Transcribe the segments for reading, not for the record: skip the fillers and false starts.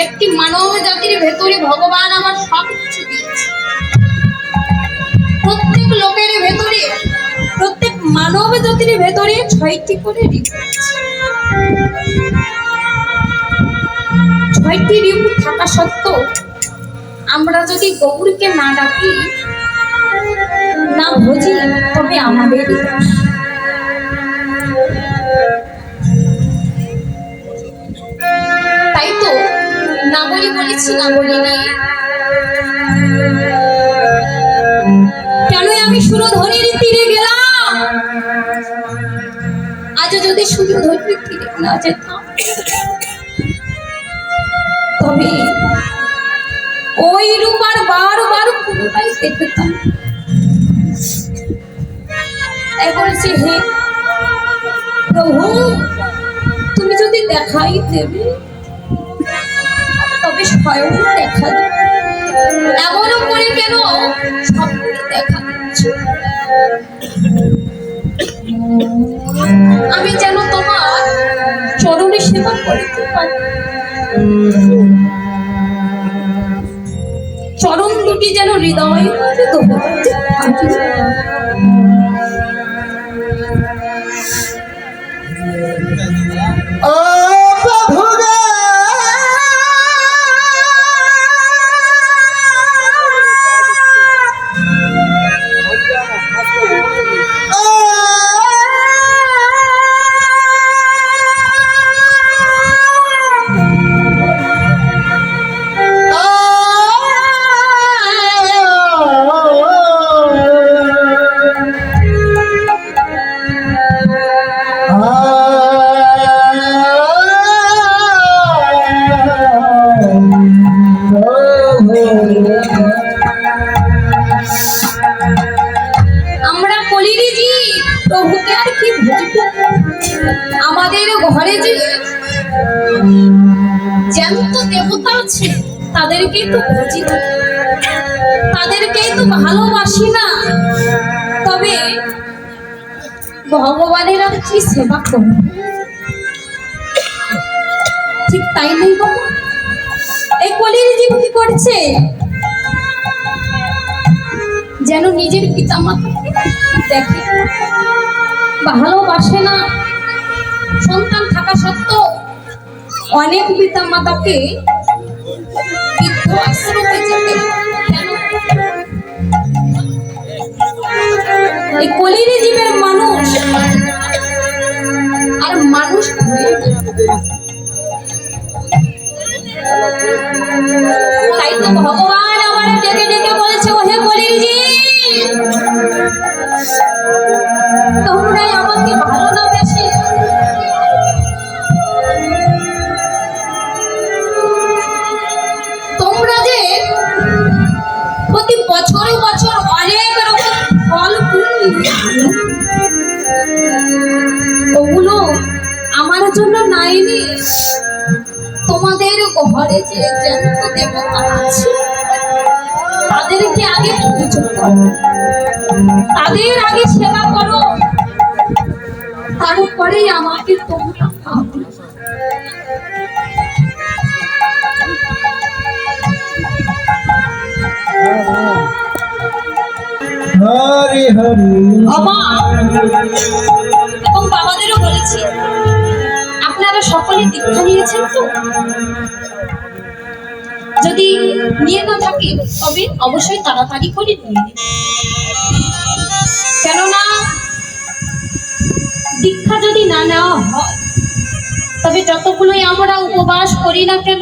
একটি মানব জাতির ভেতরে ভগবান আমার সব কিছু দিয়েছে। প্রত্যেক লোকের ভেতরে, প্রত্যেক মানব জাতির ভেতরে 6টি করে রিপু আছে। 6টি রিপু থাকা সত্ত্বেও আমরা যদি গৌরকে না ডাকি, না বুঝি, তবে আমাদের তাই তো না বলি বলেছি, না বলিনি কেন আমি সুরধনির তীরে গেলাম। আজ যদি সুরধনির তীরে না যেতাম, তবে ওই রূপার বারবার পুনরায় দেখতাম। তাই বলছে, হে প্রভু, তুমি যদি দেখাই দেবে, তবে স্বয়ং দেখা দেবে। এমন করে কেন স্বপ্নে দেখা দিচ্ছে? আমি যেন তোমার চরণে সেবা করতে পারি। চরণ দুটি যেন হৃদয় দোহরাতে থাকি। আমরা বলিনি জি প্রভুকে আর কি বুঝবো। আমাদের ঘরে যে জ্যান্ত দেবতা আছে, তাদেরকেই তো বুঝি না, তাদেরকেই তো ভালোবাসি না, তবে ভগবানের আর কি সেবা করব? ঠিক তাই নেই বাবা? এই কলির জীব কি করছে? যেন নিজের পিতা মাতাকে দেখে, ভালোবাসে না। সন্তান থাকা সত্ত্বেও অনেক পিতা মাতাকে বৃদ্ধ আশ্রমে যেতে কেন? এই কলির জীবের মানুষ আর মানুষ তাই তো ভগবান আমার ডেকে ডেকে বলছে, ওহে কলির জীব, তোমরাই আমাকে ভালো না বেশি, তোমরা যে প্রতি বছর বছর অনেক রকম ফল ফুল, ওগুলো আমার জন্য নাইনি। তোমাদের ঘরে যে জ্যান্ত দেবতা আছে, তাদেরকে আগে পুজো করো, তাদের আগে সেবা করো, তারপরে আমাকে তোমরা পাবে। হরি হরি এবং বাবাদেরও বলেছি, আপনারা সকলে দীক্ষা নিয়েছেন তো? যদি নিয়ে না থাকে তবে অবশ্যই তাড়াতাড়ি করে নিয়ে নিন। কেননা দীক্ষা যদি না নেওয়া হয়, তবে যতগুলোই আমরা উপবাস করি না কেন,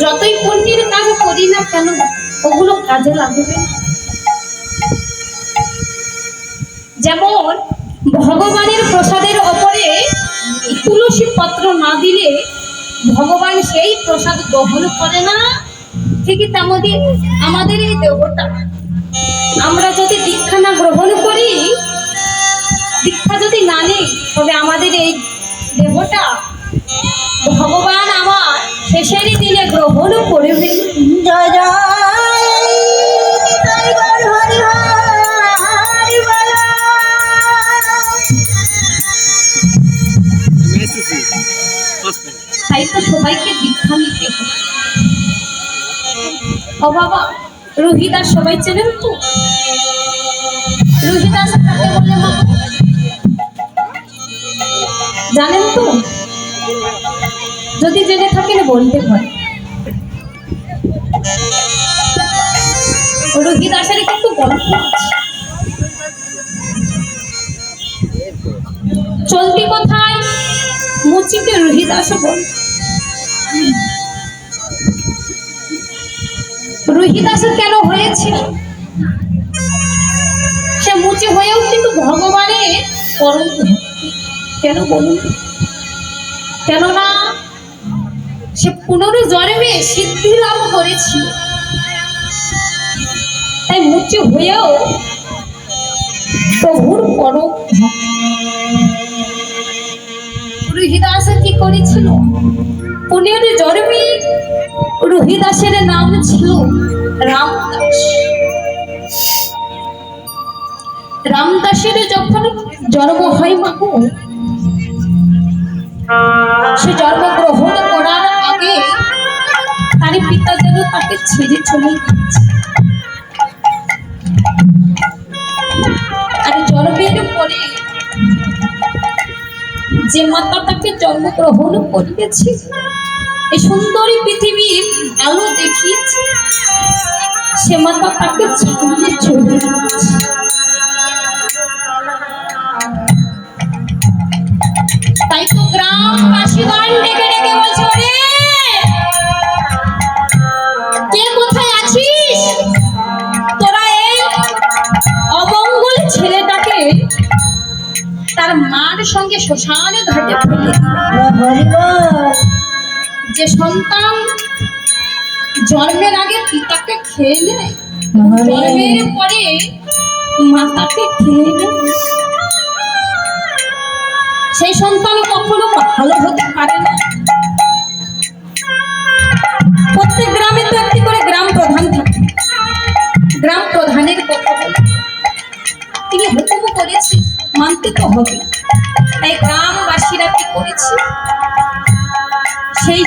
যতই পুণ্যের কাজ করি না কেন, ওগুলো কাজে লাগবে। যেমন ভগবানের প্রসাদের ওপরে তুলসী পত্র না দিলে ভগবান সেই প্রসাদ গ্রহণ করে না, ঠিকই তেমনি আমাদের এই দেবতা, আমরা যদি দীক্ষা না গ্রহণ করি, দীক্ষা যদি না নেই, তবে আমাদের এই দেবতা ভগবান আমার শেষের দিনে গ্রহণ করবে। জয় জয় তাই তো সবাইকে দীক্ষা নিতে হবে। ও বাবা, রোহিদাস সবাই চেনেন তো? রোহিদাস কাকে বলে মা জানেন তো? যদি জেনে থাকেন বলতে পারেন। রোহিদাসের কিন্তু গল্প আছে। চলতি কথায় মুচিকে রোহিদাস বল। রোহিদাসের কেন হয়েছিল? সে মুচি হয়েও কিন্তু ভগবানের পরম ভক্ত। কেন বলুন? কেননা সে পুনর্জন্মে সিদ্ধি লাভ করেছিল, তাই মুচি হয়েও প্রভুর পরম ভক্ত। রোহিদাস কি করেছিল? পুনর্জন্মে রোহিদাসের নাম ছিল রামদাস। রামদাসের যখন জন্ম হয় মাগো, সে জন্মগ্রহণ করার আগে তার পিতা যেন তাকে ছেড়ে চলে গিয়েছে। আর জন্মের পরে যে মাতা তাকে জন্মগ্রহণ করিয়েছে, এই সুন্দরী পৃথিবীর আলো দেখিয়েছে, সে মাতা তাকে ছেড়ে চলে গিয়েছে। তাই তো গ্রামবাসীগণ ডেকে ডেকে বলছে, রে কে কোথায় আছিস? তোরা এই অমঙ্গল ছেলেটাকে তার মার সঙ্গে শ্মশানে ঘাটে ফেলে। যে সন্তান জন্মের আগে পিতাকে খেয়ে নেয়, জন্মের পরে মাতাকে খেয়ে নেয়, সেই সন্তান কখনো ভালো হতে পারে না। প্রত্যেক গ্রামে তো একটি করে গ্রাম প্রধান থাকে। গ্রাম প্রধানের কথা বলে তিনি হুকুম করেছে, মানতে তো হবে। তাই গ্রামবাসীরা কি করেছে, সেই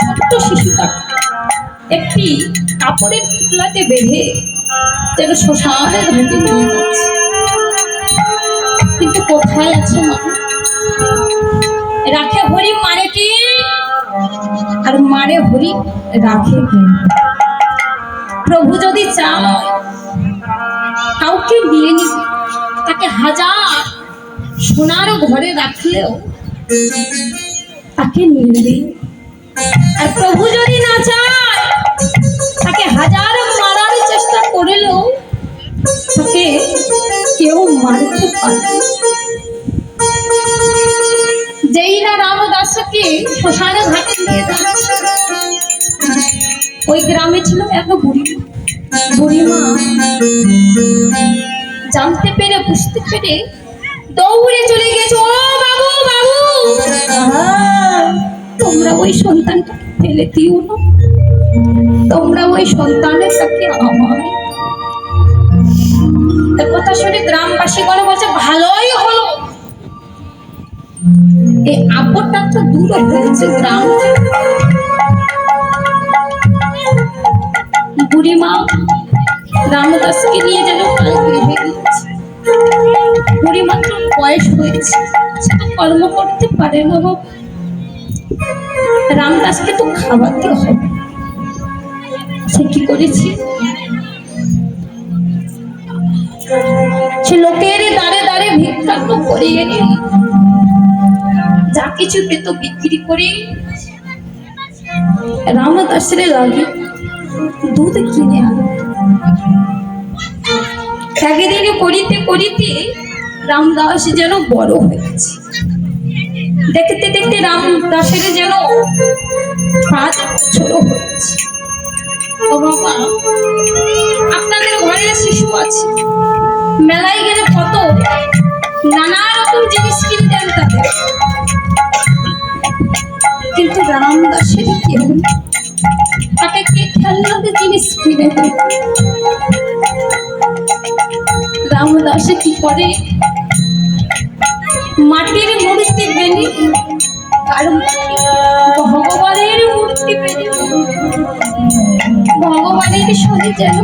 ছোট্ট শিশুটাকে একটি কাপড়ের টুকলাতে বেঁধে যেন শ্মশানে ঘাটে নিয়ে যাচ্ছে। কিন্তু কোথায় আছে মা? রাখে হরি মারে কি, আর মারে হরি রাখে কি? প্রভু যদি চায় কাউকে নিয়ে নিবে, তাকে হাজার সোনার ঘরে রাখলেও তাকে নিবে। আর প্রভু যদি না চায়, তাকে হাজার মারার চেষ্টা করলেও তাকে কেউ মারতে পারে। যেই না রামদাসকে শ্মশানে ঘাটে নিয়ে যাচ্ছে, ওই গ্রামে ছিল এক বুড়িমা। জানতে পেরে, বুঝতে পেরে দৌড়ে চলে গেছে, ও বাবু বাবু, তোমরা ওই সন্তানটাকে ফেলে দিও না, তোমরা ওই সন্তানটাকে আমার। কথা শুনে গ্রামবাসীগণ বলছে, ভালোই হলো, এই আপদটা তো দূর হয়েছে গ্রাম থেকে। বুড়িমা রামদাসকে নিয়ে যেন গৃহে গিয়েছে। বুড়িমাত্র বয়স হয়েছে, সে তো কর্ম করতে পারে না বাবা। রামদাসকে তো খাওয়াতে হবে। সে কি করেছে, সে লোকের দাঁড়ে দাঁড়ে ভিক্ষা তো করিয়ে যা কিছু পেত বিক্রি করে রামদাসের লাগে দুধ কিনে আনে। একদিনে করিতে করিতে রামদাস যেন বড় হয়েছে। দেখতে দেখতে রামদাসের যেন 5 বছর হয়েছে। ও বাবা, আপনাদের ঘরে শিশু আছে, মেলায় গেলে কত নানা রকম জিনিস কিনে দেন তাদের, কিন্তু রামদাসের কেউ তাকে কে খেলনাতে জিনিস কিনে দেয়। রামদাসে কি করে, মাটির মূর্তি বেনি আর ভগবান মায়ের সঙ্গে যেন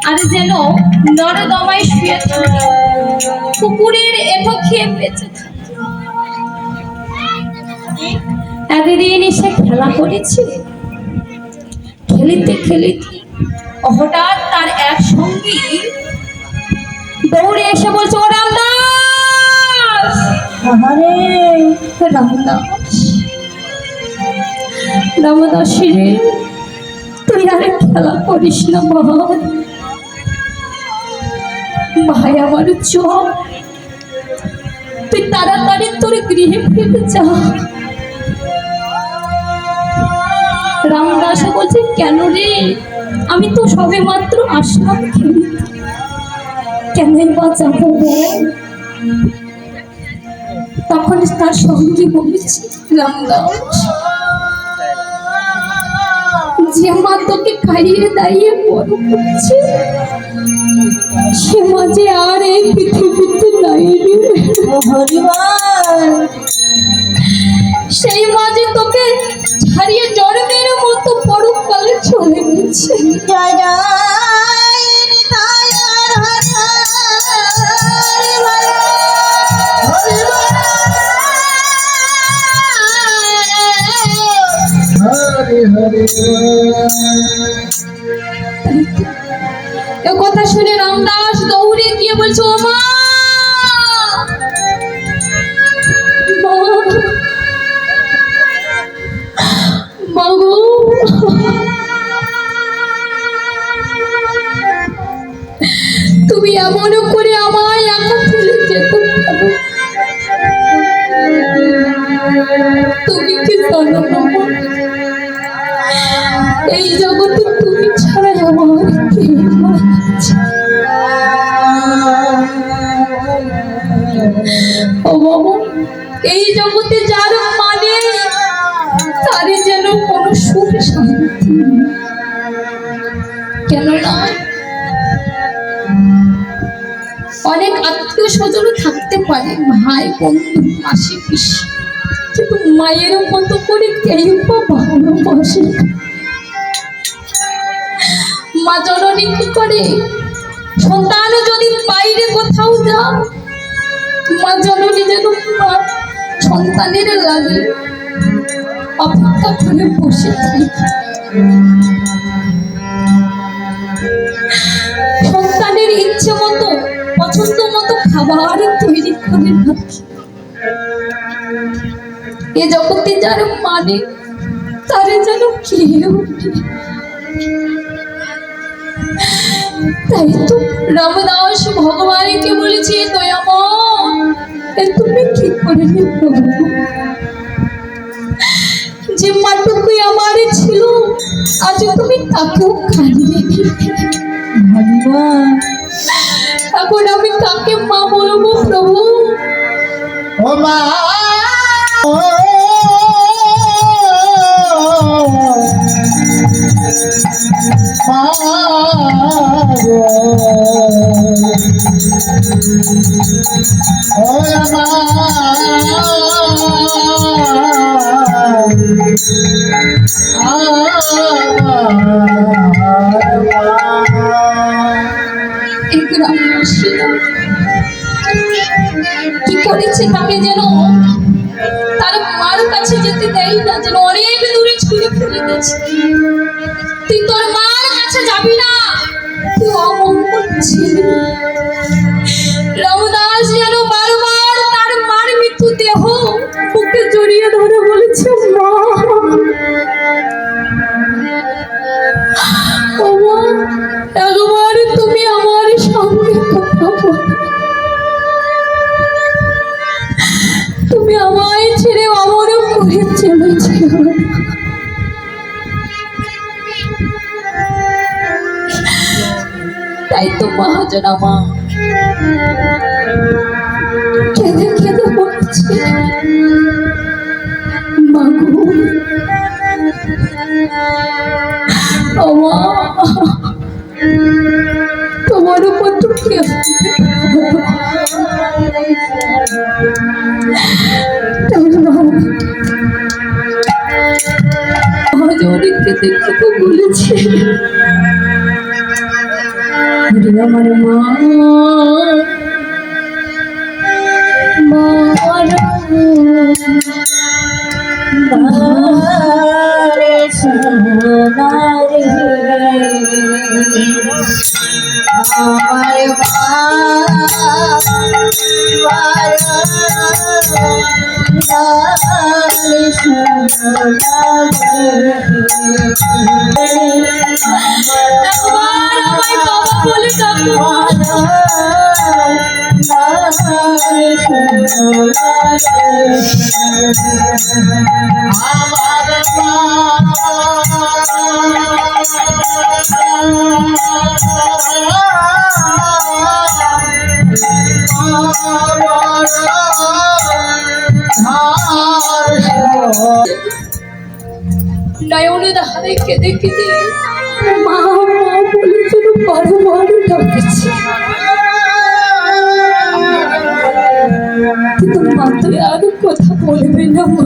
আর যেন নরদমায় শুয়ে থাকে, কুকুরের এটো খেয়ে বেঁচে থাকে। একদিন এসে খেলা করেছে, খেলিতে খেলিতে হঠাৎ তার এক সঙ্গী দৌড়ে এসে বলছে, ও রামদাস। রামদাস, রামদাস রে, তুই আর খেলা করিস না ভাই, ভাই আমার চল, তুই তাড়াতাড়ি তোর গৃহে ফিরে যা। রামদাস বলছে, কেন রে, আমি তো সবে মাত্র আসলাম খেলিতে, কেনই বা যাবো বল? তখন তার সঙ্গী বলেছে, রামদাস, যে মা তোকে খাইয়ে দাইয়ে বড় করছে, সে মা যে আর এই পৃথিবীতে নাই রে। সেই মা যে তোকে ছাড়িয়ে জন্মের মতো পরকালে চলে গেছে। এ কথা শুনে রামদাস দৌড়ে গিয়ে বলছে, ও মা, মাগো, তুমি এমন করে আমায় একা ফেলে যেতে পারো? তুমি কি জানো না এই জগতে তুমি ছাড়া আমার কেউ আছে? ও বাবা, এই জগতে যার মানে তারে যেন কোনো সুখ শান্তি, কেননা অনেক আত্মীয় স্বজন থাকতে পারে, ভাই বন্ধু মাসি পিসি, কিন্তু মায়ের মতো করে কেউ বা ভালোবাসে। মা জননী কি করে, সন্তান যদি বাইরে কোথাও যায়, মা জননী যেন সন্তানের লাগে অপেক্ষা করে বসে থাকে, সন্তানের ইচ্ছে মতো পছন্দ মতো খাবার তৈরি করে রাখে। এ জগতে যার মানে তারে যেন কেউ, তাই তো রামদাস ভগবানকে বলেছে, দয়াময়, তুমি কি করে যে মাটুকুই আমার ছিল, আজ তুমি তাকেও খাইয়ে দিলে। এখন আমি কাকে মা বলবো প্রভু? ও মা, কি করেছে তাকে যেন তার মার কাছে যেতে দেয় না, যেন অনেক দূরে ছুঁড়ে ফেলে দিয়েছে। তুই তোর মার কাছে যাবি না, তুই অমঙ্গল ছিলি। রামদাস যেন বারবার তার মার মৃত্যু দেহ বুকে জড়িয়ে ধরে বলেছে, মা, একবার তুমি আমার সঙ্গে কথা বলো, তুমি আমায় ছেড়ে অমর করে চলেছে। তাই তো মহাজনা মা কেঁদে কেঁদে বলছে, মাগো, ও মা, তোমার উপর তো কে মহাজনীকে কথা বলেছে। আমার মা রে সোনারে আমার আমায় বাবা বলে ডাকো। নয়নে ধারে কেঁদে কেঁদে মা মা বলে যেন বারবার ডাকছে, কিন্তু মা তো আর কথা বলবে না। মা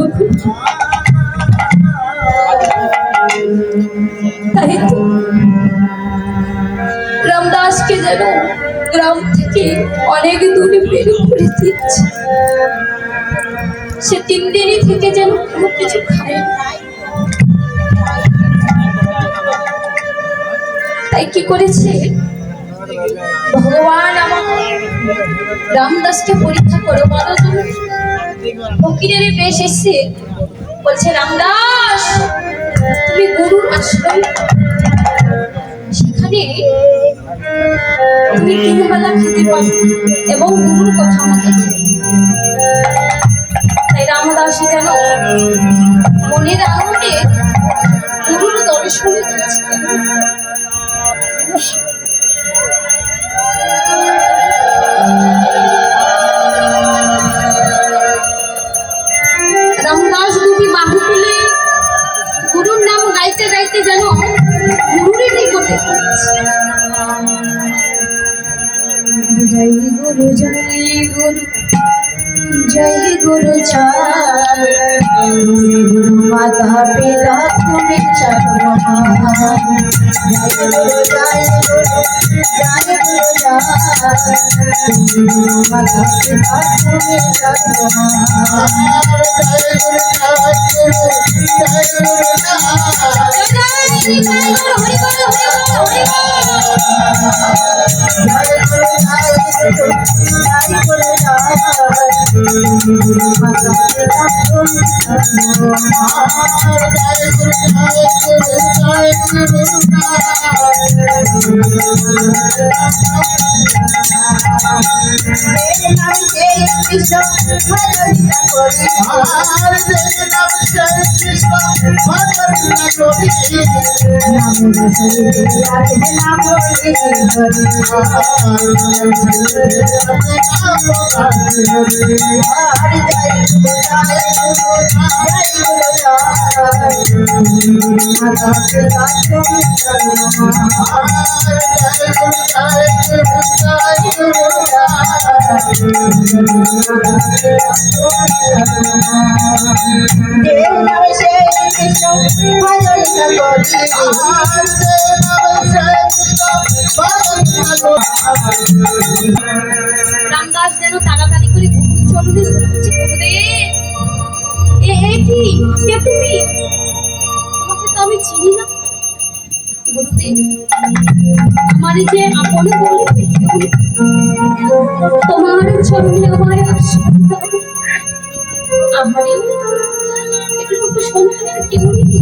তাই তো রামদাসকে যেন গ্রাম থেকে অনেক দূরে বের করে দিচ্ছে। সে 3 দিনই থেকে যেন কোনো কিছু খায় না। তাই কি করেছে ভগবান আমার রামদাসকে পরীক্ষা করে বলার জন্য ফকিরের বেশ এসে বলছে, রামদাস তুমি গুরুর আশ্রয়, সেখানে তুমি 3 বেলা খেতে পারো এবং গুরুর কথা মতো। তাই রামদাস যেন মনের আনন্দে গুরুর দর্শনে যাচ্ছে। রামদাস দুটি বাহু তুলে গুরুর নাম গাইতে গাইতে যেন গুরুরই নিকটে পৌঁছে। জয় গুরু জয় গুরু জয় গুরু জয় গুরু মাতা পিতা তুমি সর্বমহান। জয় গুরু জয় গুরু জয় গুরু জয় গুরু মাতা পিতা তুমি সর্বমহান। জয় গুরু জয় গুরু জয় গুরু রামদাস যেন তাড়াতাড়ি করে গুরুর চরণে ধরে বলছে, গুরুদেব কি কে তুমি? তোমাকে তো আমি চিনি না। গুরুদেব আমার যে আপন বলতে তোমার চরণে আমার আশ্রয় দাও। আমার একটু সন্তানের কেউ নেই,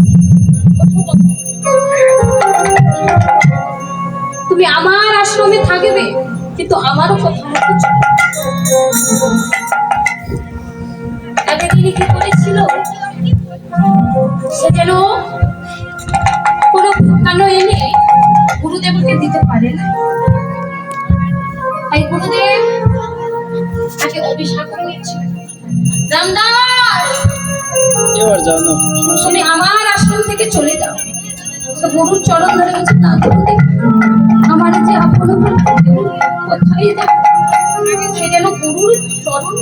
তুমি আমার আশ্রমে থাকবে, কিন্তু আমারও কথা মতো চলবে। একদিন কি করেছিল, সে যেন কোনো ভুকানো এনে গুরুদেবকে দিতে পারে না। তাই গুরুদেব তাকে অভিশাপ করেছে, রামদাস তুমি আমার আশ্রম থেকে চলে যাও। তো গুরুর চরণ ধরে বলছে, না গুরুদেব আমার যে আপন কোথায় যাও, সে যেন গুরুর চরণ।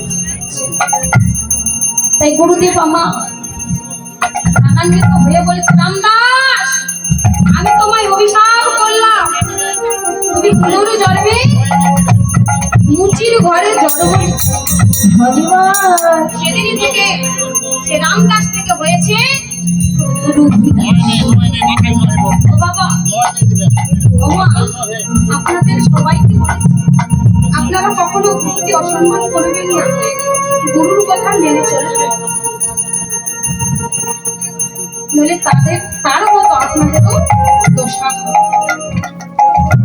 তাই গুরুদেব আমার আনন্দিত হয়ে বলেছে, রামদাস আমি তোমায় অভিশাপ করলাম, তুমি পুনর্জন্মে মুচির ঘরে জন্ম নিচ্ছ। হরিবল সেদিনই থেকে সে রামদাস থেকে হয়েছে রূপদাস। ও বাবা, ও মা, আপনাদের সবাইকে বলেছি আপনারা কখনো গুরুকে অসম্মান করবেন না, গুরুর কথা মেনে চলবেন, নইলে তার মতো আপনাদেরও দোষা হবে।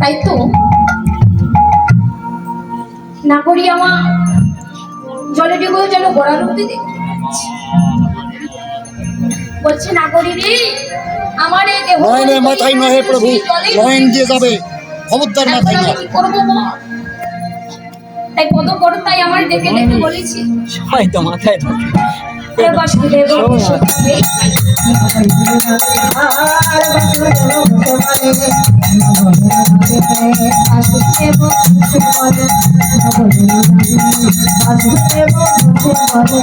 তাই তো নাগরী আমার জলে ডুবো যেন গোড়া রূপে দেখতে পাচ্ছি। বলছে নাগরী রে, আমার এই দেহ নয়নে মাথায় নহে প্রভু, নয়ন দিয়ে যাবে, খবরদার এখন মাথায় আমি নয়। কি করবো বল? তাই পদ তাই আমার ডেকে ডেকে বলেছি, সবাই তো মাথায় থাকে। হে বাসুদেব আর বাসুদেব ভগবানে বাসুদেব ভগবানে বাসুদেব ভগবানে